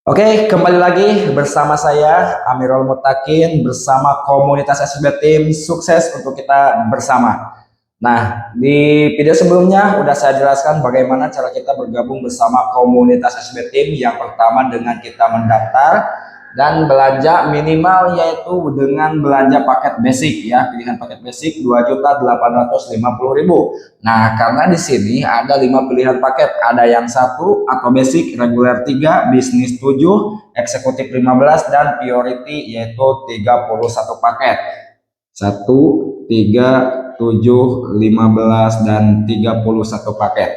Oke, kembali lagi bersama saya Amirul Mutakin bersama komunitas SSB Tim sukses untuk kita bersama. Nah, di video sebelumnya udah saya jelaskan bagaimana cara kita bergabung bersama komunitas SSB Tim. Yang pertama dengan kita mendaftar dan belanja minimal yaitu dengan belanja paket basic ya, pilihan paket basic 2.850.000. Nah, karena di sini ada 5 pilihan paket, ada yang satu atau basic, reguler 3, bisnis 7, eksekutif 15 dan priority yaitu 31 paket. 1, 3, 7, 15 dan 31 paket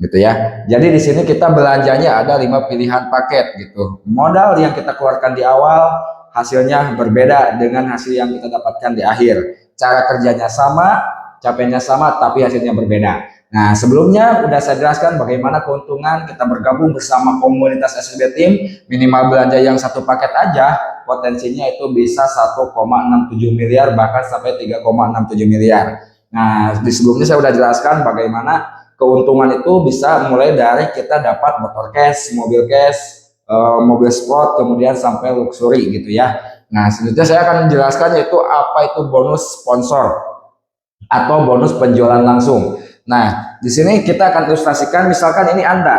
gitu ya. Jadi di sini kita belanjanya ada 5 pilihan paket gitu. Modal yang kita keluarkan di awal hasilnya berbeda dengan hasil yang kita dapatkan di akhir. Cara kerjanya sama, capeknya sama, tapi hasilnya berbeda. Nah, sebelumnya udah saya jelaskan bagaimana keuntungan kita bergabung bersama komunitas SSB Team. Minimal belanja yang satu paket aja, potensinya itu bisa 1,67 miliar bahkan sampai 3,67 miliar. Nah, di sebelumnya saya udah jelaskan bagaimana keuntungan itu bisa mulai dari kita dapat motor cash, mobil sport, kemudian sampai luxury gitu ya. Nah, selanjutnya saya akan menjelaskan yaitu apa itu bonus sponsor atau bonus penjualan langsung. Nah, di sini kita akan ilustrasikan misalkan ini Anda.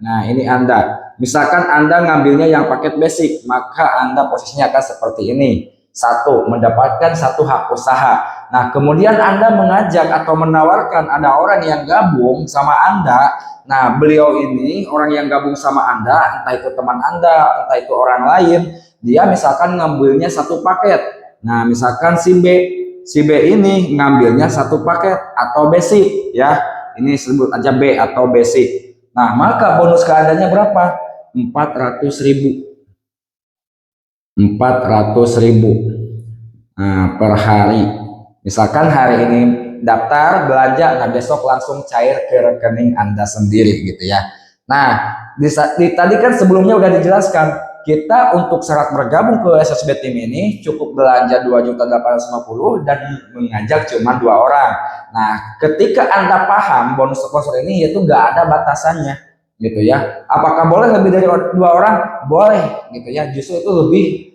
Nah, ini Anda. Misalkan Anda ngambilnya yang paket basic, maka Anda posisinya akan seperti ini. Satu, mendapatkan satu hak usaha. Nah, kemudian Anda mengajak atau menawarkan ada orang yang gabung sama Anda. Nah, beliau ini orang yang gabung sama Anda, entah itu teman Anda, entah itu orang lain, dia misalkan ngambilnya satu paket. Nah, misalkan si B ini ngambilnya satu paket atau basic ya. Ini sebut aja B atau basic. Nah, maka bonus keadaannya berapa? 400.000. 400.000 per hari. Misalkan hari ini daftar belanja, nah besok langsung cair ke rekening Anda sendiri gitu ya. Nah, tadi kan sebelumnya udah dijelaskan, kita untuk syarat bergabung ke SSB Team ini cukup belanja 2.850.000 dan mengajak cuma 2 orang. Nah, ketika Anda paham bonus sponsor ini yaitu nggak ada batasannya gitu ya. Apakah boleh lebih dari 2 orang? Boleh gitu ya. Justru itu lebih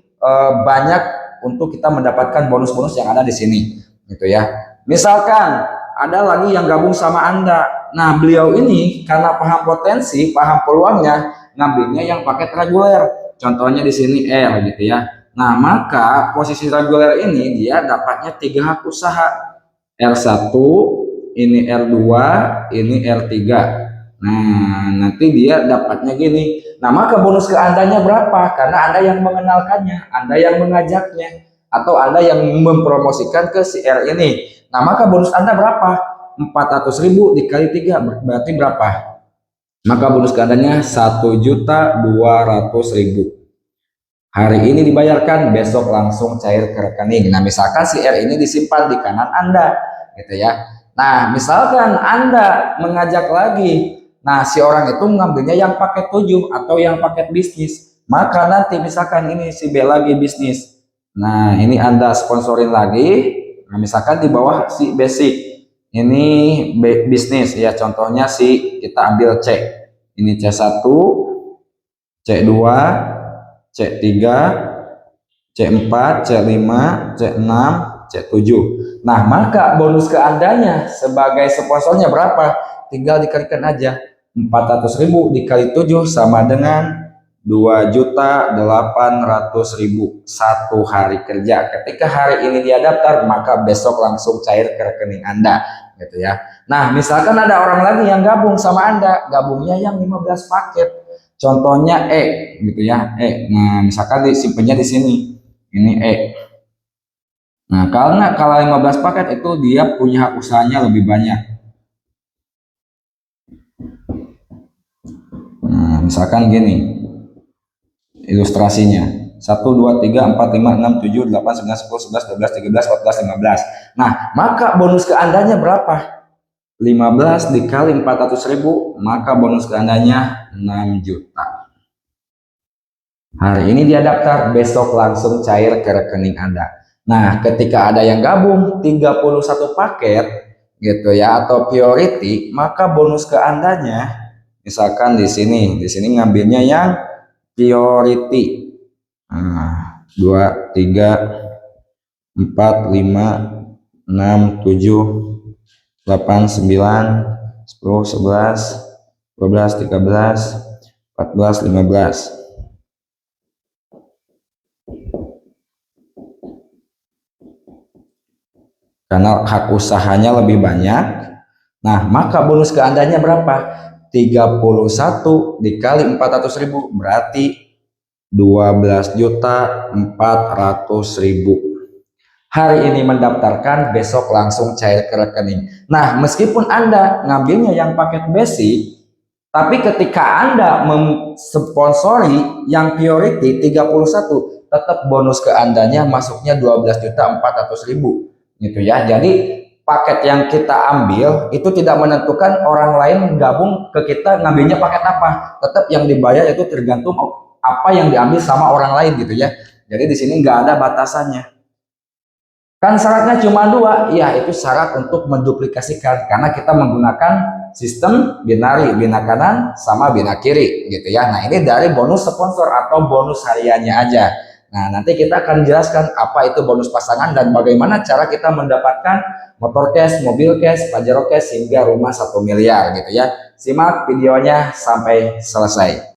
banyak untuk kita mendapatkan bonus-bonus yang ada di sini gitu ya. Misalkan ada lagi yang gabung sama Anda. Nah, beliau ini karena paham potensi, paham peluangnya, ngambilnya yang paket reguler. Contohnya di sini R gitu ya. Nah, maka posisi reguler ini dia dapatnya 3 hak usaha. R1, ini R2, ini R3. Nah, nanti dia dapatnya gini. Nah, maka bonus ke Andanya berapa? Karena Anda yang mengenalkannya, Anda yang mengajaknya, atau Anda yang mempromosikan ke si R ini. Nah, maka bonus Anda berapa? 400.000 dikali 3 berarti berapa? Maka bonus ke Andanya 1.200.000. Hari ini dibayarkan, besok langsung cair ke rekening. Nah, misalkan si R ini disimpan di kanan Anda, gitu ya. Nah, misalkan Anda mengajak lagi, nah si orang itu mengambilnya yang paket 7 atau yang paket bisnis. Maka nanti misalkan ini si B lagi bisnis. Nah, ini Anda sponsorin lagi. Nah, misalkan di bawah si basic. Ini bisnis ya, contohnya si kita ambil C. Ini C1, C2, C3, C4, C5, C6, C7. Nah, maka bonus ke Andanya sebagai sponsornya berapa? Tinggal dikalikan aja. 400.000 dikali 7 sama dengan 2.800.000 satu hari kerja. Ketika hari ini dia daftar, maka besok langsung cair ke rekening Anda, gitu ya. Nah, misalkan ada orang lagi yang gabung sama Anda, gabungnya yang 15 paket. Contohnya E, gitu ya, E. Nah, misalkan disimpannya di sini. Ini E. Nah, karena kalau 15 paket itu dia punya hak usahanya lebih banyak. Nah, misalkan gini ilustrasinya. 1, 2, 3, 4, 5, 6, 7, 8, 9, 10, 11, 12, 13, 14, 15. Nah, maka bonus ke Andanya berapa? 15 dikali 400.000, maka bonus ke Andanya 6 juta. Hari ini dia daftar, besok langsung cair ke rekening Anda. Nah, ketika ada yang gabung 31 paket gitu ya atau priority, maka bonus ke Andanya misalkan di sini ngambilnya yang priority. Nah, 2, 3, 4, 5, 6, 7, 8, 9, 10, 11, 12, 13, 14, 15. Karena hak usahanya lebih banyak, nah maka bonus ke Andanya berapa? 31 dikali 400.000 berarti 12.400.000. Hari ini mendaftarkan, besok langsung cair ke rekening. Nah, meskipun Anda ngambilnya yang paket basic, tapi ketika Anda mensponsori yang priority 31, tetap bonus ke Andanya masuknya 12.400.000 gitu ya. Jadi paket yang kita ambil itu tidak menentukan orang lain gabung ke kita ngambilnya paket apa. Tetap yang dibayar itu tergantung apa yang diambil sama orang lain gitu ya. Jadi di sini nggak ada batasannya. Kan syaratnya cuma dua, ya itu syarat untuk menduplikasikan karena kita menggunakan sistem binari, bina kanan sama bina kiri gitu ya. Nah ini dari bonus sponsor atau bonus hariannya aja. Nah nanti kita akan jelaskan apa itu bonus pasangan dan bagaimana cara kita mendapatkan motor cash, mobil cash, Pajero cash hingga rumah 1 miliar gitu ya. Simak videonya sampai selesai.